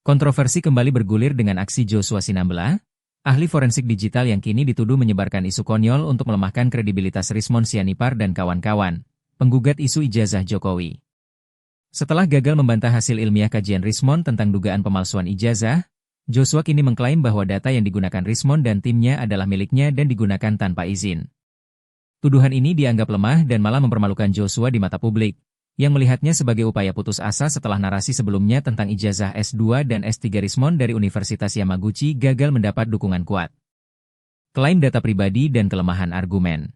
Kontroversi kembali bergulir dengan aksi Joshua Sinambela, ahli forensik digital yang kini dituduh menyebarkan isu konyol untuk melemahkan kredibilitas Rismon Sianipar dan kawan-kawan, penggugat isu ijazah Jokowi. Setelah gagal membantah hasil ilmiah kajian Rismon tentang dugaan pemalsuan ijazah, Joshua kini mengklaim bahwa data yang digunakan Rismon dan timnya adalah miliknya dan digunakan tanpa izin. Tuduhan ini dianggap lemah dan malah mempermalukan Joshua di mata publik, yang melihatnya sebagai upaya putus asa setelah narasi sebelumnya tentang ijazah S2 dan S3 Rismon dari Universitas Yamaguchi gagal mendapat dukungan kuat. Klaim data pribadi dan kelemahan argumen.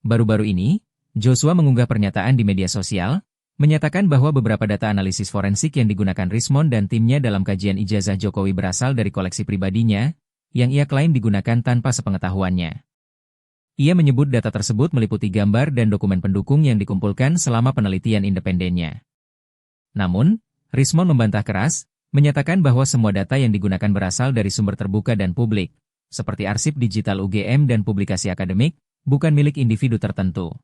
Baru-baru ini, Joshua mengunggah pernyataan di media sosial, menyatakan bahwa beberapa data analisis forensik yang digunakan Rismon dan timnya dalam kajian ijazah Jokowi berasal dari koleksi pribadinya, yang ia klaim digunakan tanpa sepengetahuannya. Ia menyebut data tersebut meliputi gambar dan dokumen pendukung yang dikumpulkan selama penelitian independennya. Namun, Rismon membantah keras, menyatakan bahwa semua data yang digunakan berasal dari sumber terbuka dan publik, seperti arsip digital UGM dan publikasi akademik, bukan milik individu tertentu.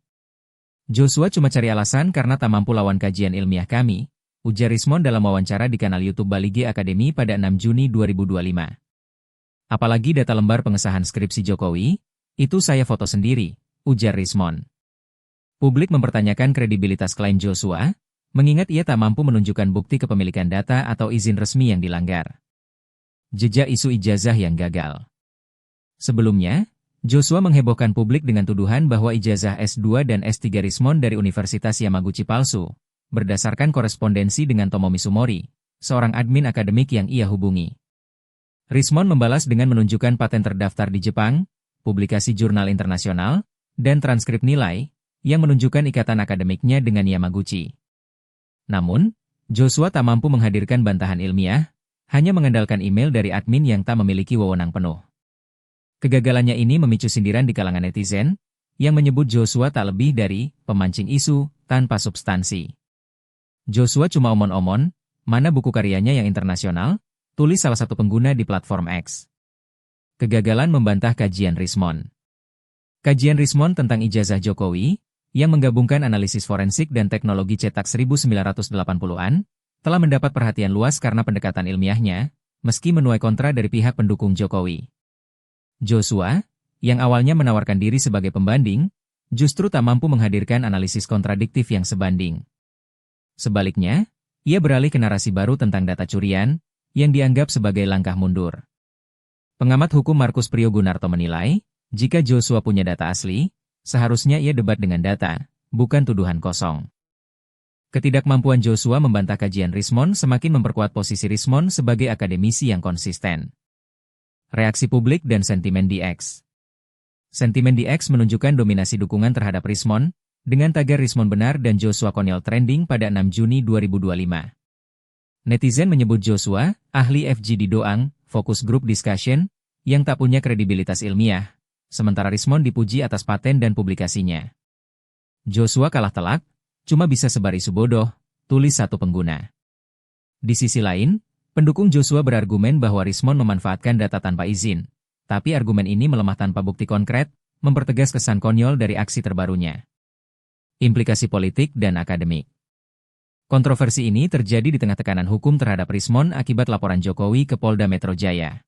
Joshua cuma cari alasan karena tak mampu lawan kajian ilmiah kami, ujar Rismon dalam wawancara di kanal YouTube Balige Academy pada 6 Juni 2025. Apalagi data lembar pengesahan skripsi Jokowi, itu saya foto sendiri, ujar Rismon. Publik mempertanyakan kredibilitas klaim Joshua, mengingat ia tak mampu menunjukkan bukti kepemilikan data atau izin resmi yang dilanggar. Jejak isu ijazah yang gagal. Sebelumnya, Joshua menghebohkan publik dengan tuduhan bahwa ijazah S2 dan S3 Rismon dari Universitas Yamaguchi palsu, berdasarkan korespondensi dengan Tomomi Sumori, seorang admin akademik yang ia hubungi. Rismon membalas dengan menunjukkan paten terdaftar di Jepang, publikasi jurnal internasional, dan transkrip nilai, yang menunjukkan ikatan akademiknya dengan Yamaguchi. Namun, Joshua tak mampu menghadirkan bantahan ilmiah, hanya mengandalkan email dari admin yang tak memiliki wewenang penuh. Kegagalannya ini memicu sindiran di kalangan netizen, yang menyebut Joshua tak lebih dari pemancing isu tanpa substansi. Joshua cuma omon-omon, mana buku karyanya yang internasional, tulis salah satu pengguna di platform X. Kegagalan membantah kajian Rismon. Kajian Rismon tentang ijazah Jokowi, yang menggabungkan analisis forensik dan teknologi cetak 1980-an, telah mendapat perhatian luas karena pendekatan ilmiahnya, meski menuai kontra dari pihak pendukung Jokowi. Joshua, yang awalnya menawarkan diri sebagai pembanding, justru tak mampu menghadirkan analisis kontradiktif yang sebanding. Sebaliknya, ia beralih ke narasi baru tentang data curian, yang dianggap sebagai langkah mundur. Pengamat hukum Markus Priyogunarto menilai, jika Joshua punya data asli, seharusnya ia debat dengan data, bukan tuduhan kosong. Ketidakmampuan Joshua membantah kajian Rismon semakin memperkuat posisi Rismon sebagai akademisi yang konsisten. Reaksi publik dan sentimen di X. Sentimen di X menunjukkan dominasi dukungan terhadap Rismon, dengan tagar Rismon benar dan Joshua konyol trending pada 6 Juni 2025. Netizen menyebut Joshua, ahli FGD Doang, Focus Group Discussion, yang tak punya kredibilitas ilmiah, sementara Rismon dipuji atas paten dan publikasinya. Joshua kalah telak, cuma bisa sebar isu bodoh, tulis satu pengguna. Di sisi lain, pendukung Joshua berargumen bahwa Rismon memanfaatkan data tanpa izin, tapi argumen ini melemah tanpa bukti konkret, mempertegas kesan konyol dari aksi terbarunya. Implikasi politik dan akademik. Kontroversi ini terjadi di tengah tekanan hukum terhadap Rismon akibat laporan Jokowi ke Polda Metro Jaya.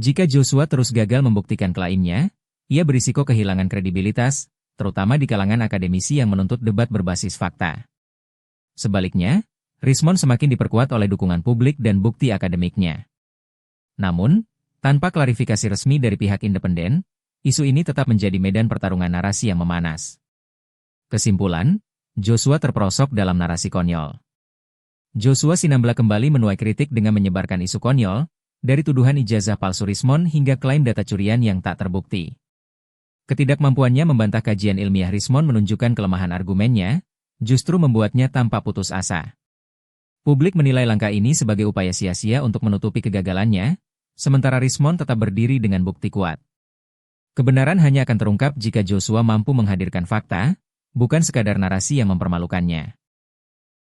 Jika Joshua terus gagal membuktikan klaimnya, ia berisiko kehilangan kredibilitas, terutama di kalangan akademisi yang menuntut debat berbasis fakta. Sebaliknya, Rismon semakin diperkuat oleh dukungan publik dan bukti akademiknya. Namun, tanpa klarifikasi resmi dari pihak independen, isu ini tetap menjadi medan pertarungan narasi yang memanas. Kesimpulan, Joshua terperosok dalam narasi konyol. Joshua Sinambela kembali menuai kritik dengan menyebarkan isu konyol, dari tuduhan ijazah palsu Rismon hingga klaim data curian yang tak terbukti. Ketidakmampuannya membantah kajian ilmiah Rismon menunjukkan kelemahan argumennya, justru membuatnya tampak putus asa. Publik menilai langkah ini sebagai upaya sia-sia untuk menutupi kegagalannya, sementara Rismon tetap berdiri dengan bukti kuat. Kebenaran hanya akan terungkap jika Joshua mampu menghadirkan fakta, bukan sekadar narasi yang mempermalukannya.